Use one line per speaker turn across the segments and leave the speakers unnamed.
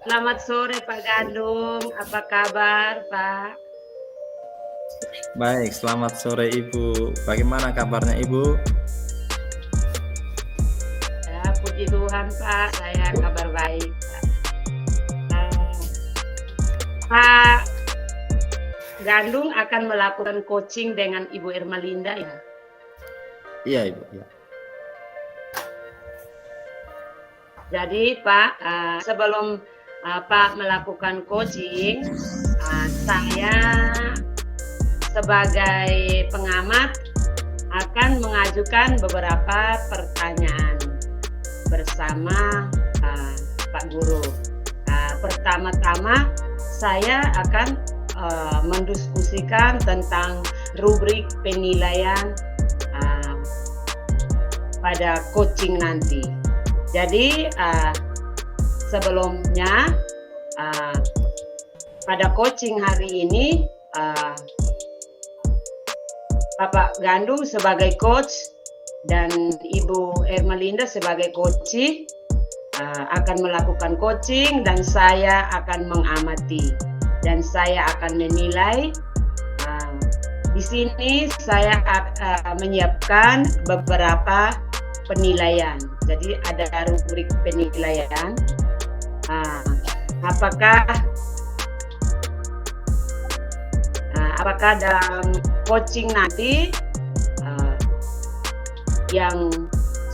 Selamat sore Pak Gandung, apa kabar Pak?
Baik, selamat sore Ibu. Bagaimana kabarnya Ibu?
Ya, puji Tuhan Pak, saya kabar baik Pak. Eh, Pak Gandung akan melakukan coaching dengan Ibu Ermalinda ya?
Iya Ibu. Ya.
Jadi Pak, sebelum Pak melakukan coaching, saya sebagai pengamat akan mengajukan beberapa pertanyaan bersama Pak Guru. Pertama-tama saya akan mendiskusikan tentang rubrik penilaian pada coaching nanti. Jadi sebelumnya pada coaching hari ini Bapak Gandung sebagai coach dan Ibu Ermalinda sebagai coach akan melakukan coaching dan saya akan mengamati dan saya akan menilai. Di sini saya menyiapkan beberapa penilaian. Jadi ada rubrik penilaian. Apakah dalam coaching nanti yang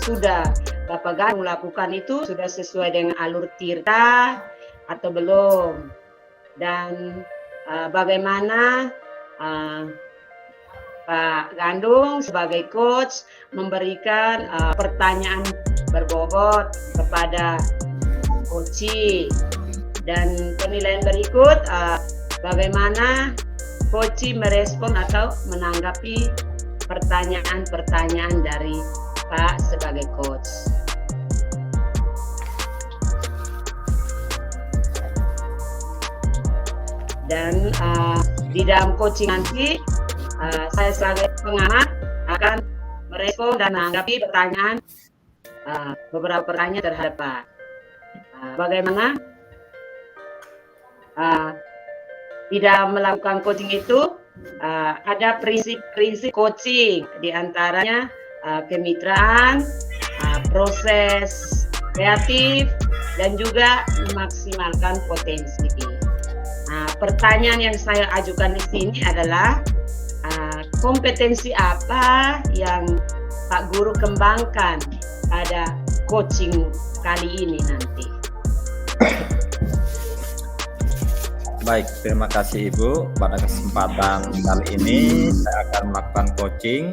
sudah Bapak Gandung lakukan itu sudah sesuai dengan alur tirta atau belum? Dan bagaimana Pak Gandung sebagai coach memberikan pertanyaan berbobot kepada coach, dan penilaian berikut bagaimana coach merespon atau menanggapi pertanyaan-pertanyaan dari Pak sebagai coach. Dan di dalam coaching nanti saya sebagai pengamat akan merespon dan menanggapi pertanyaan beberapa pertanyaan terhadap Pak. Bagaimana tidak melakukan coaching itu ada prinsip-prinsip coaching, diantaranya kemitraan, proses kreatif, dan juga memaksimalkan potensi. Pertanyaan yang saya ajukan di sini adalah kompetensi apa yang Pak Guru kembangkan pada coaching kali ini nanti?
Baik, terima kasih Ibu. Pada kesempatan kali ini saya akan melakukan coaching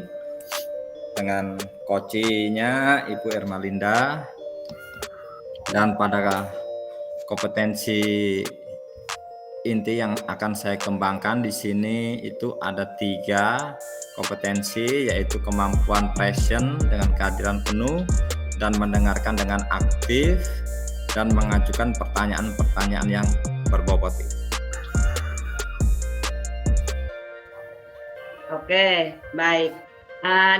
dengan coachnya Ibu Ermalinda, dan pada kompetensi inti yang akan saya kembangkan di sini itu ada 3 kompetensi, yaitu kemampuan present dengan kehadiran penuh dan mendengarkan dengan aktif dan mengajukan pertanyaan-pertanyaan yang berbobot.
Oke, baik.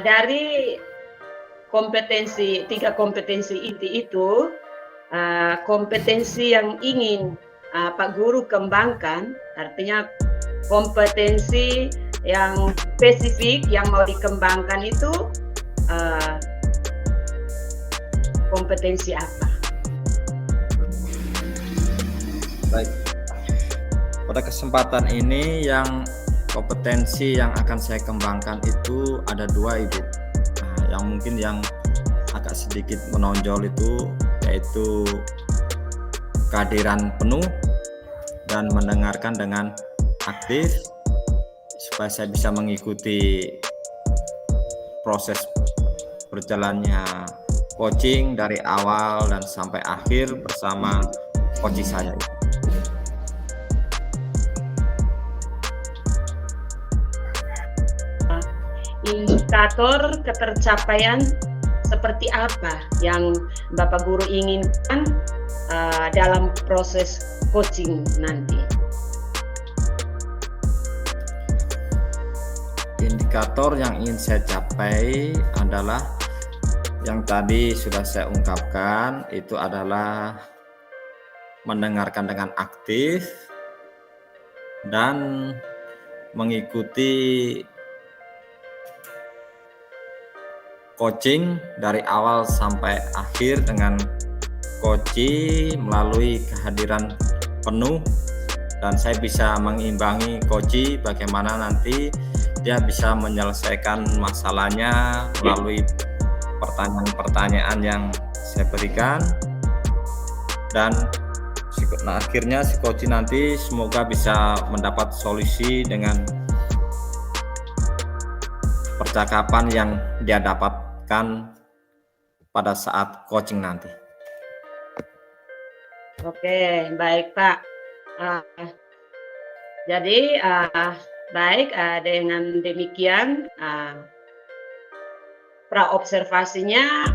Dari kompetensi 3 kompetensi inti itu, kompetensi yang ingin Pak Guru kembangkan, artinya kompetensi yang spesifik yang mau dikembangkan itu kompetensi apa?
Baik, pada kesempatan ini yang kompetensi yang akan saya kembangkan itu ada 2 Ibu. Yang mungkin yang agak sedikit menonjol itu yaitu kehadiran penuh dan mendengarkan dengan aktif, supaya saya bisa mengikuti proses berjalannya coaching dari awal dan sampai akhir bersama coach saya.
Indikator ketercapaian seperti apa yang Bapak Guru inginkan dalam proses coaching nanti?
Indikator yang ingin saya capai adalah yang tadi sudah saya ungkapkan, itu adalah mendengarkan dengan aktif dan mengikuti coaching dari awal sampai akhir dengan coach melalui kehadiran penuh, dan saya bisa mengimbangi coach bagaimana nanti dia bisa menyelesaikan masalahnya melalui pertanyaan-pertanyaan yang saya berikan, dan akhirnya si coach nanti semoga bisa mendapat solusi dengan percakapan yang dia dapatkan pada saat coaching nanti.
Oke, baik Pak. Jadi baik, dengan demikian praobservasinya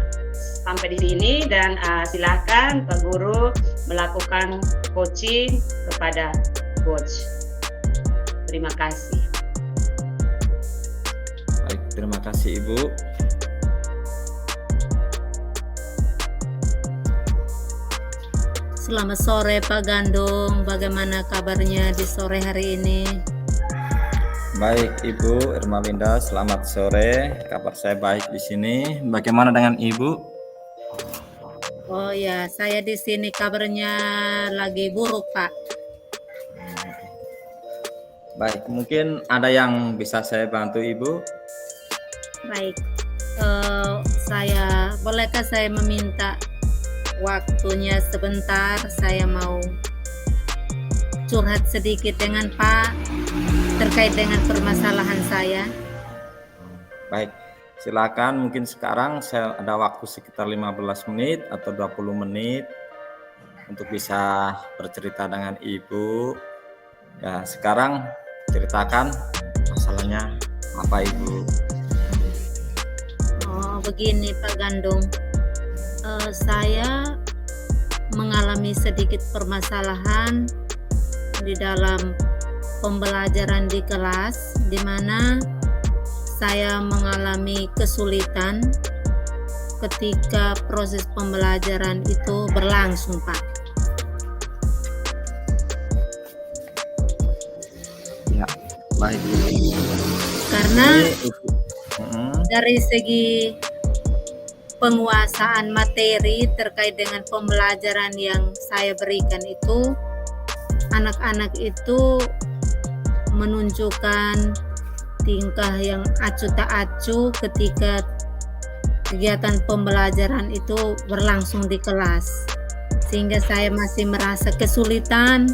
sampai di sini, dan silakan Pak Guru melakukan coaching kepada coach. Terima kasih.
Baik, terima kasih Ibu.
Selamat sore Pak Gandung, bagaimana kabarnya di sore hari ini?
Baik Ibu Irmalinda, selamat sore. Kabar saya baik di sini. Bagaimana dengan Ibu?
Oh ya, saya di sini kabarnya lagi buruk Pak.
Baik, mungkin ada yang bisa saya bantu Ibu?
Baik, bolehkah saya meminta waktunya sebentar? Saya mau curhat sedikit dengan Pak terkait dengan permasalahan saya.
Baik, silakan. Mungkin sekarang saya ada waktu sekitar 15 menit atau 20 menit untuk bisa bercerita dengan Ibu. Ya, sekarang ceritakan masalahnya apa Ibu?
Oh, begini Pak Gandung. Saya mengalami sedikit permasalahan di dalam pembelajaran di kelas, di mana saya mengalami kesulitan ketika proses pembelajaran itu berlangsung, Pak.
Ya, baik.
Karena dari segi penguasaan materi terkait dengan pembelajaran yang saya berikan itu, anak-anak itu menunjukkan tingkah yang acuh tak acuh ketika kegiatan pembelajaran itu berlangsung di kelas, sehingga saya masih merasa kesulitan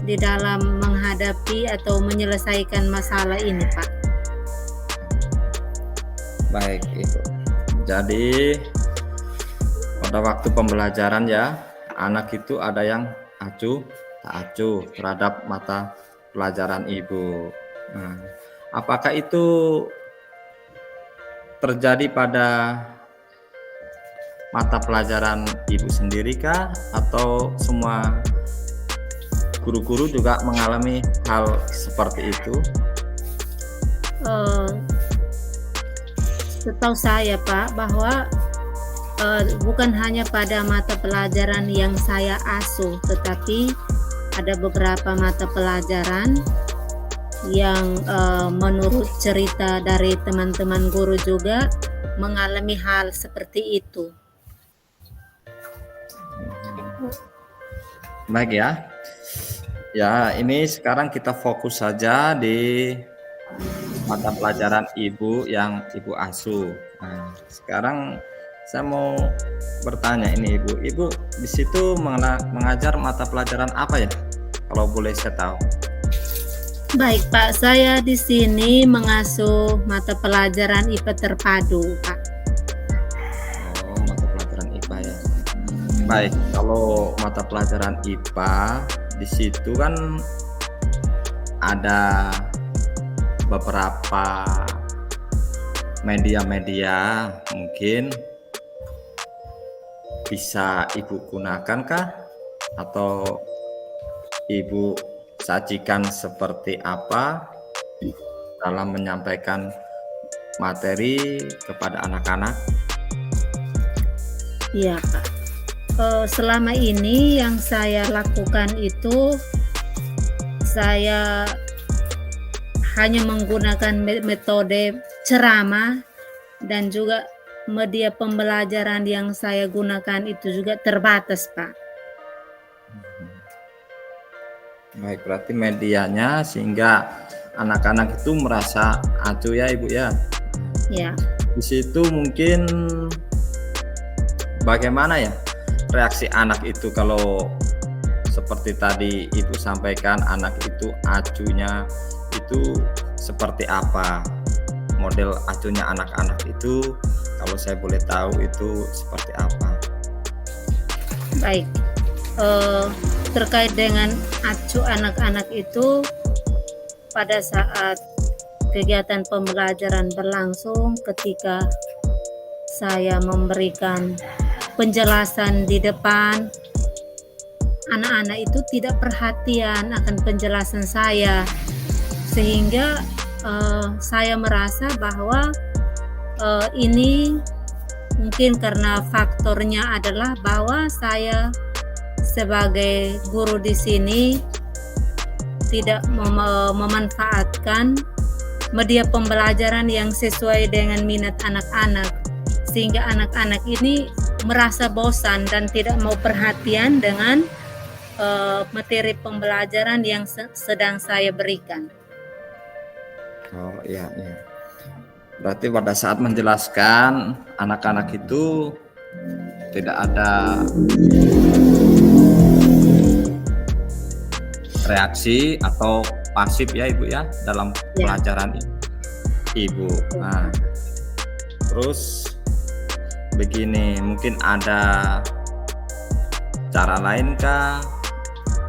di dalam menghadapi atau menyelesaikan masalah ini, Pak. Baik,
Ibu. Jadi pada waktu pembelajaran ya, anak itu ada yang acuh tak acuh terhadap mata pelajaran Ibu. Nah, apakah itu terjadi pada mata pelajaran Ibu sendiri kah, atau semua guru-guru juga mengalami hal seperti itu?
Setahu saya Pak, bahwa bukan hanya pada mata pelajaran yang saya asuh, tetapi ada beberapa mata pelajaran yang menurut cerita dari teman-teman guru juga mengalami hal seperti itu.
Baik ya. Ya, ini sekarang kita fokus saja di mata pelajaran Ibu yang Ibu asuh. Nah, sekarang saya mau bertanya ini Ibu. Ibu di situ mengajar mata pelajaran apa ya? Kalau boleh saya tahu.
Baik Pak, saya di sini mengasuh mata pelajaran IPA terpadu, Pak.
Oh, mata pelajaran IPA ya. Baik, kalau mata pelajaran IPA di situ kan ada beberapa media-media, mungkin bisa Ibu gunakan kah, atau Ibu sajikan seperti apa dalam menyampaikan materi kepada anak-anak?
Iya Pak. selama ini yang saya lakukan itu saya hanya menggunakan metode ceramah, dan juga media pembelajaran yang saya gunakan itu juga terbatas, Pak.
Baik, berarti medianya sehingga anak-anak itu merasa acuh ya Ibu ya.
Ya,
Di situ mungkin bagaimana ya reaksi anak itu kalau seperti tadi Ibu sampaikan, anak itu acuhnya itu seperti apa? Model acuhnya anak-anak itu kalau saya boleh tahu itu seperti apa?
baik. Terkait dengan acuh anak-anak itu, pada saat kegiatan pembelajaran berlangsung, ketika saya memberikan penjelasan di depan, anak-anak itu tidak perhatian akan penjelasan saya, sehingga saya merasa bahwa ini mungkin karena faktornya adalah bahwa saya sebagai guru di sini tidak memanfaatkan media pembelajaran yang sesuai dengan minat anak-anak, sehingga anak-anak ini merasa bosan dan tidak mau perhatian dengan materi pembelajaran yang sedang saya berikan.
Oh iya, iya. Berarti pada saat menjelaskan anak-anak itu tidak ada reaksi atau pasif ya Ibu ya dalam pelajaran Ibu. Nah, terus begini, mungkin ada cara lain kah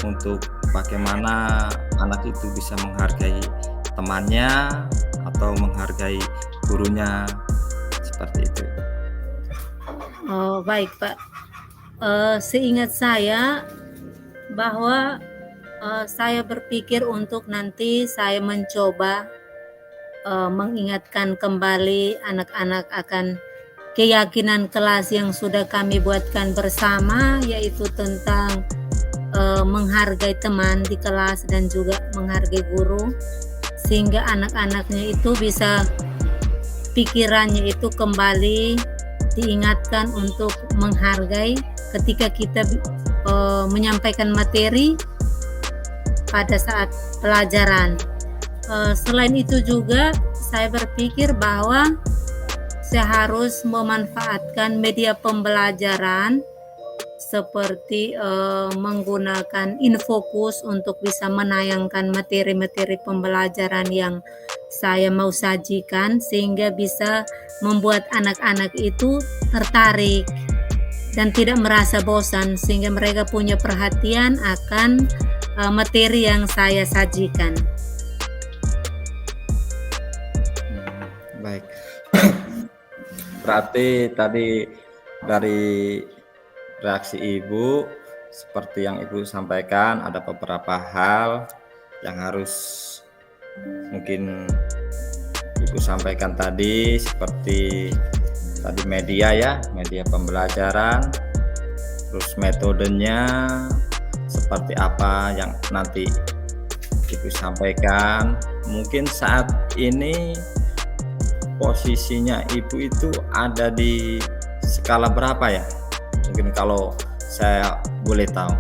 untuk bagaimana anak itu bisa menghargai temannya atau menghargai gurunya seperti itu?
Oh, baik Pak. Seingat saya bahwa saya berpikir untuk nanti saya mencoba mengingatkan kembali anak-anak akan keyakinan kelas yang sudah kami buatkan bersama, yaitu tentang menghargai teman di kelas dan juga menghargai guru, sehingga anak-anaknya itu bisa pikirannya itu kembali diingatkan untuk menghargai ketika kita menyampaikan materi pada saat pelajaran. Selain itu juga saya berpikir bahwa saya harus memanfaatkan media pembelajaran seperti menggunakan Infocus untuk bisa menayangkan materi-materi pembelajaran yang saya mau sajikan, sehingga bisa membuat anak-anak itu tertarik dan tidak merasa bosan, sehingga mereka punya perhatian akan materi yang saya sajikan.
Baik. Berarti tadi dari reaksi Ibu seperti yang Ibu sampaikan, ada beberapa hal yang harus mungkin Ibu sampaikan tadi, seperti tadi media ya, media pembelajaran, terus metodenya seperti apa yang nanti Ibu sampaikan. Mungkin saat ini posisinya Ibu itu ada di skala berapa ya? Mungkin kalau saya boleh tahu.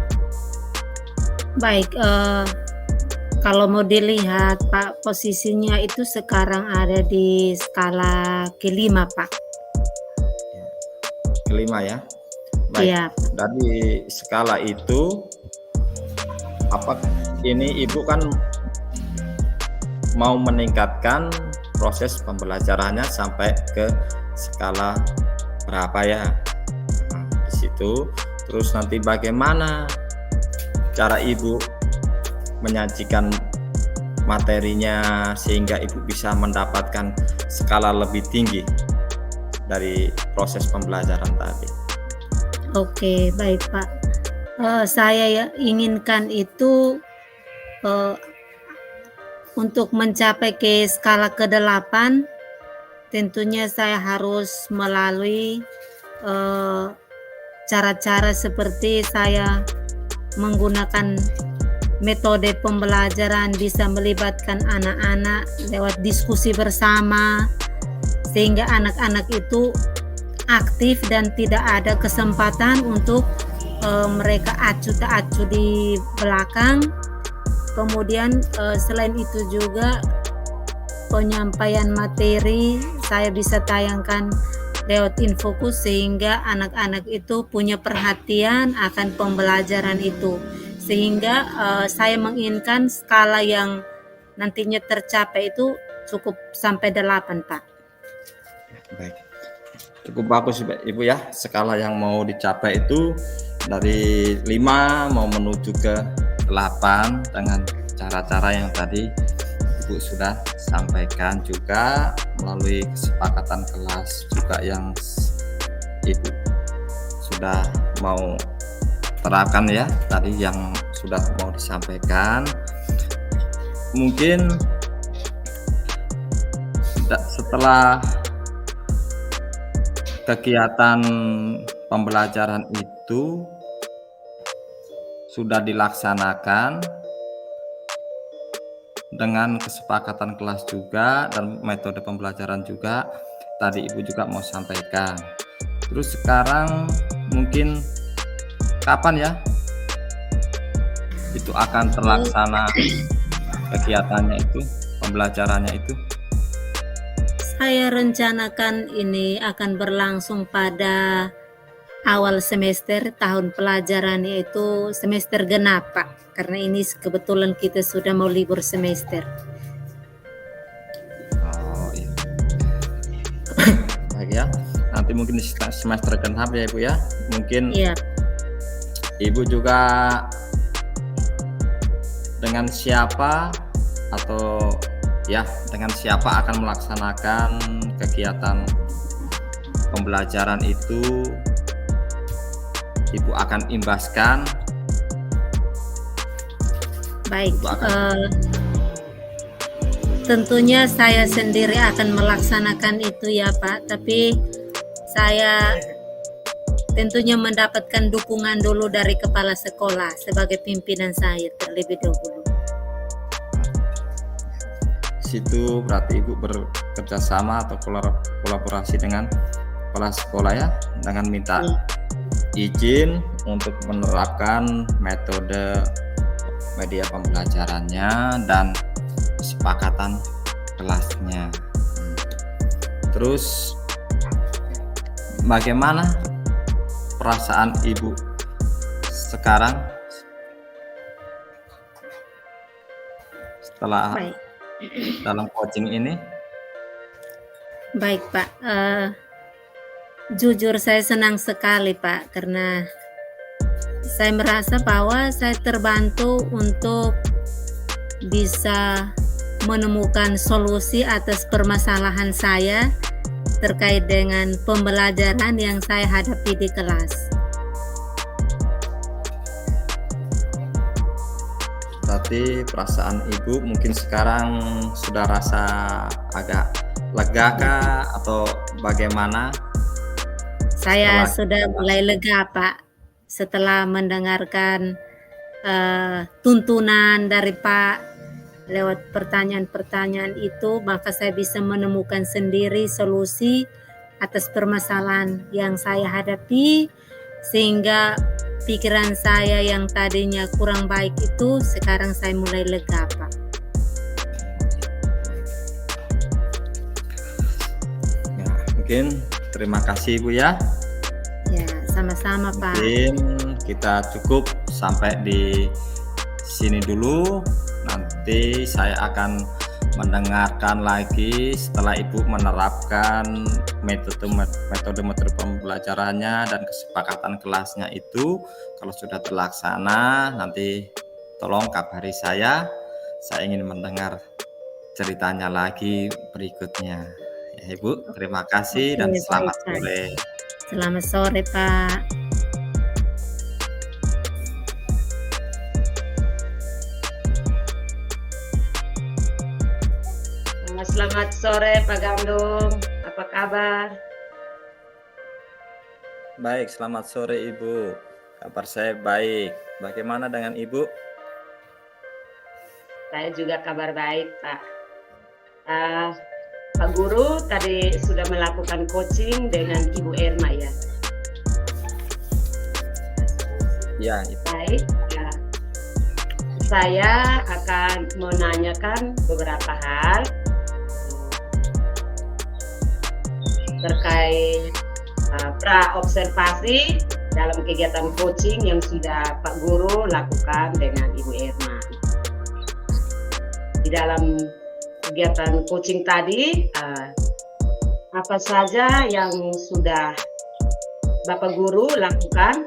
Baik, kalau mau dilihat Pak, posisinya itu sekarang ada di skala kelima Pak.
Kelima ya. Baik.
Iya.
Dari skala itu, apa ini Ibu kan mau meningkatkan proses pembelajarannya sampai ke skala berapa ya? Nah, di situ terus nanti bagaimana cara Ibu menyajikan materinya sehingga Ibu bisa mendapatkan skala lebih tinggi dari proses pembelajaran tadi.
Oke, baik Pak. Saya inginkan itu untuk mencapai ke skala ke-8, tentunya saya harus melalui cara-cara seperti saya menggunakan metode pembelajaran bisa melibatkan anak-anak lewat diskusi bersama, sehingga anak-anak itu aktif dan tidak ada kesempatan untuk mereka acuh tak acuh di belakang. Kemudian selain itu juga penyampaian materi saya bisa tayangkan lewat infokus, sehingga anak-anak itu punya perhatian akan pembelajaran itu, sehingga saya menginginkan skala yang nantinya tercapai itu cukup sampai 8, Pak.
Baik, cukup bagus Ibu ya. Skala yang mau dicapai itu dari 5 mau menuju ke 8 dengan cara-cara yang tadi Ibu sudah sampaikan, juga melalui kesepakatan kelas juga yang Ibu sudah mau terapkan ya, tadi yang sudah mau disampaikan. Mungkin setelah kegiatan pembelajaran itu sudah dilaksanakan dengan kesepakatan kelas juga dan metode pembelajaran juga tadi Ibu juga mau sampaikan. Terus sekarang mungkin kapan ya itu akan terlaksana kegiatannya itu, pembelajarannya itu?
Saya rencanakan ini akan berlangsung pada awal semester tahun pelajaran, yaitu semester genap, Pak. Karena ini kebetulan kita sudah mau libur semester.
Oh iya. Baik ya. Nanti mungkin di semester genap ya Ibu ya. Mungkin
Iya.
Ibu juga dengan siapa atau ya dengan siapa akan melaksanakan kegiatan pembelajaran itu Ibu akan imbaskan.
Baik, tentunya saya sendiri akan melaksanakan itu ya Pak, tapi saya tentunya mendapatkan dukungan dulu dari kepala sekolah sebagai pimpinan saya terlebih dahulu.
Situ berarti Ibu bekerja sama atau kolaborasi dengan kepala sekolah ya, dengan minta izin untuk menerapkan metode media pembelajarannya dan kesepakatan kelasnya. Terus bagaimana perasaan Ibu sekarang setelah
Baik.
dalam coaching ini?
Baik Pak, jujur saya senang sekali Pak, karena saya merasa bahwa saya terbantu untuk bisa menemukan solusi atas permasalahan saya terkait dengan pembelajaran yang saya hadapi di kelas.
Berarti perasaan Ibu mungkin sekarang sudah rasa agak lega kah atau bagaimana?
Saya sudah mulai lega Pak, setelah mendengarkan tuntunan dari Pak lewat pertanyaan-pertanyaan itu, maka saya bisa menemukan sendiri solusi atas permasalahan yang saya hadapi, sehingga pikiran saya yang tadinya kurang baik itu sekarang saya mulai lega Pak.
Ya, mungkin terima kasih Ibu ya.
Ya, sama-sama Pak.
Mungkin kita cukup sampai di sini dulu. Nanti saya akan mendengarkan lagi setelah Ibu menerapkan metode pembelajarannya dan kesepakatan kelasnya itu. Kalau sudah terlaksana, nanti tolong kabari saya. Saya ingin mendengar ceritanya lagi berikutnya. Ya Ibu, terima kasih.
Oke,
dan
baik,
selamat
Pak.
sore.
Selamat sore Pak.
Selamat sore Pak Gandung, apa kabar?
Baik, selamat sore Ibu. Kabar saya baik. Bagaimana dengan Ibu?
Saya juga kabar baik, Pak. Ah, Pak Guru tadi sudah melakukan coaching dengan Ibu Erma ya.
Ya, Ibu.
Baik, ya. Saya akan menanyakan beberapa hal terkait pra-observasi dalam kegiatan coaching yang sudah Pak Guru lakukan dengan Ibu Erma. Di dalam kegiatan coaching tadi, apa saja yang sudah Bapak Guru lakukan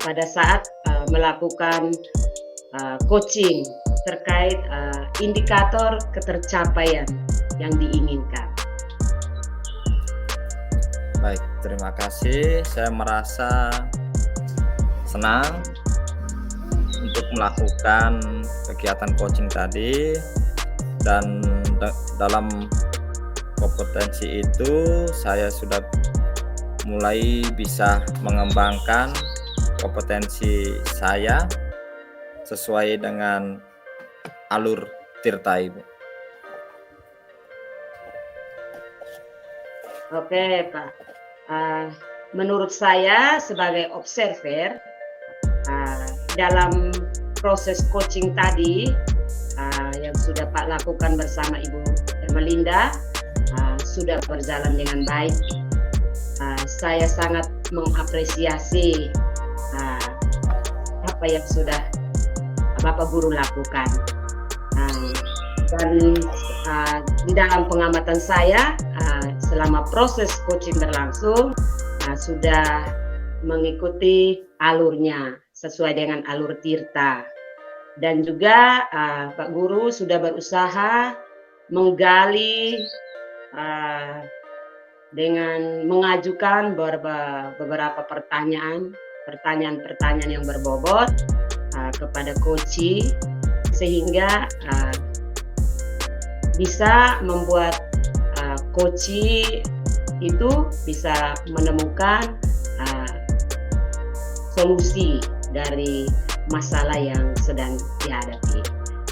pada saat melakukan coaching terkait indikator ketercapaian yang diinginkan.
Baik, terima kasih. Saya merasa senang untuk melakukan kegiatan coaching tadi, dan dalam kompetensi itu saya sudah mulai bisa mengembangkan kompetensi saya sesuai dengan alur Tirta, Ibu.
Oke, Pak. Menurut saya sebagai observer, dalam proses coaching tadi yang sudah Pak lakukan bersama Ibu Ermelinda sudah berjalan dengan baik. Saya sangat mengapresiasi apa yang sudah Bapak Guru lakukan. Dan di dalam pengamatan saya selama proses coaching berlangsung sudah mengikuti alurnya sesuai dengan alur Tirta, dan juga Pak Guru sudah berusaha menggali dengan mengajukan beberapa pertanyaan yang berbobot kepada coachee, sehingga bisa membuat coachee itu bisa menemukan solusi dari masalah yang sedang dihadapi.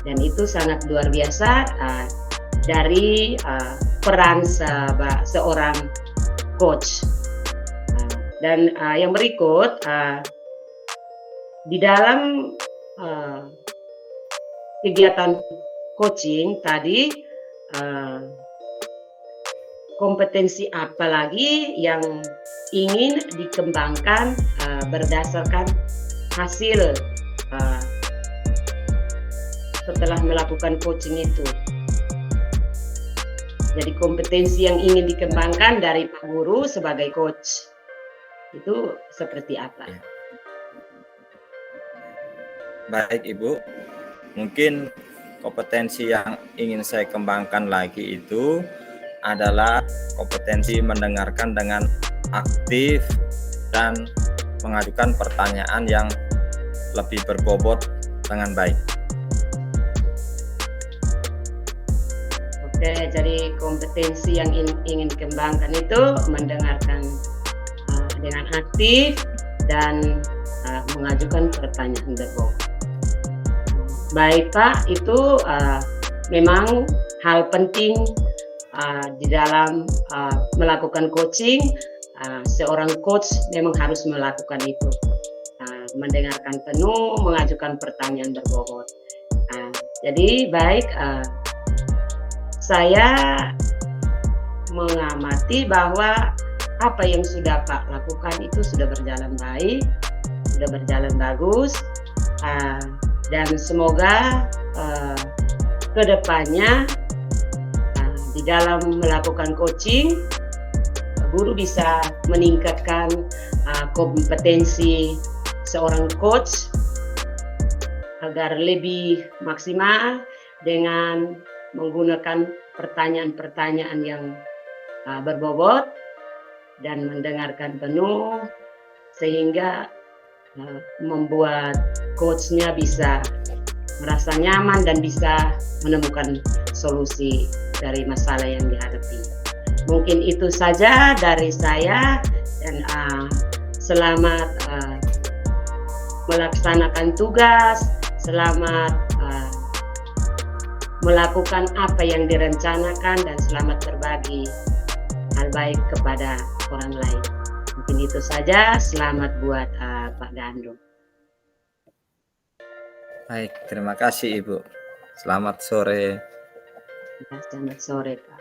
Dan itu sangat luar biasa dari peran seorang coach. Dan yang berikut, di dalam kegiatan coaching tadi, kompetensi apa lagi yang ingin dikembangkan berdasarkan hasil setelah melakukan coaching itu. Jadi kompetensi yang ingin dikembangkan dari Pak Guru sebagai coach itu seperti apa?
Baik, Ibu. Mungkin kompetensi yang ingin saya kembangkan lagi itu adalah kompetensi mendengarkan dengan aktif dan mengajukan pertanyaan yang lebih berbobot dengan baik.
Oke, jadi kompetensi yang ingin dikembangkan itu mendengarkan dengan aktif dan mengajukan pertanyaan berbobot. Baik, Pak, itu memang hal penting di dalam melakukan coaching. Seorang coach memang harus melakukan itu, mendengarkan penuh, mengajukan pertanyaan berbobot. Jadi baik, saya mengamati bahwa apa yang sudah Pak lakukan itu sudah berjalan baik, sudah berjalan bagus, dan semoga ke depannya di dalam melakukan coaching, guru bisa meningkatkan kompetensi seorang coach agar lebih maksimal dengan menggunakan pertanyaan-pertanyaan yang berbobot dan mendengarkan penuh, sehingga membuat coachnya bisa merasa nyaman dan bisa menemukan solusi dari masalah yang dihadapi. Mungkin itu saja dari saya, dan selamat melaksanakan tugas, selamat melakukan apa yang direncanakan, dan selamat berbagi hal baik kepada orang lain. Mungkin itu saja. Selamat buat Pak Gandung.
Baik, terima kasih Ibu. Selamat sore.
Selamat sore, Pak.